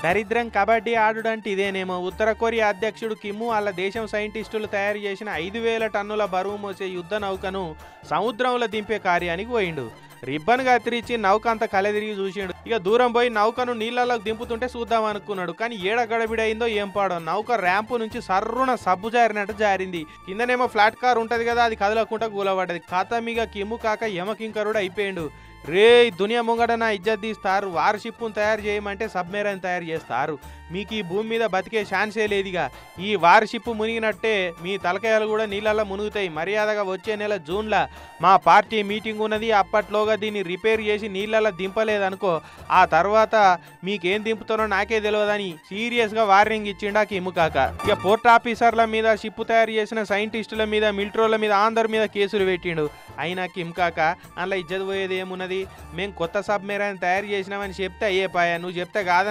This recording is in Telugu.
దరిద్రం కబడ్డీ ఆడుడంటే ఇదేనేమో. ఉత్తర కొరియా అధ్యక్షుడు కిమ్ వాళ్ళ దేశం సైంటిస్టులు తయారు చేసిన 5,000 టన్నుల బరువు మోసే యుద్ధ నౌకను సముద్రంలో దింపే కార్యానికి పోయిండు. రిబ్బన్ కత్తిరించి నౌక అంతా కలెదిరిగి చూసిండు. ఇక దూరం పోయి నౌకను నీళ్ళలోకి దింపుతుంటే చూద్దాం అనుకున్నాడు. కానీ ఏడ గడబిడైందో ఏం పాడో నౌక ర్యాంపు నుంచి సర్రున సబ్బు జారినట్టు జారింది. కిందనేమో ఫ్లాట్ కార్ ఉంటది కదా, అది కదలకుండా కూలబడ్డది. ఖాతామిగా కిమ్ము కాక యమకింకరుడు అయిపోయిండు. రే దునియా ముంగట నా ఇజ్జత్ తీస్తారు, వార్షిప్ను తయారు చేయమంటే సబ్మెరైన్ తయారు చేస్తారు. మీకు ఈ భూమి మీద బతికే ఛాన్సే లేదుగా. ఈ వార్షిప్ మునిగినట్టే మీ తలకాయలు కూడా నీళ్ళల్లో మునుగుతాయి. మర్యాదగా వచ్చే నెల జూన్లో మా పార్టీ మీటింగ్ ఉన్నది. అప్పట్లోగా దీన్ని రిపేర్ చేసి నీళ్ళల్లో దింపలేదనుకో, ఆ తర్వాత మీకేం దింపుతానో నాకే తెలియదని సీరియస్గా వార్నింగ్ ఇచ్చిండా కిమ్ కాక. ఇక పోర్ట్ ఆఫీసర్ల మీద, షిప్ తయారు చేసిన సైంటిస్టుల మీద, మిలిటరీల మీద అందరి మీద కేసులు పెట్టిండు. అయినా కిమ్ కాక అందులో ఇజ్జత్ పోయేది ఏమున్నది? మేము కొత్త సబ్మెరైన్ తయారు చేసినామని చెప్తే అయ్యే పాయ, నువ్వు చెప్తే కాదని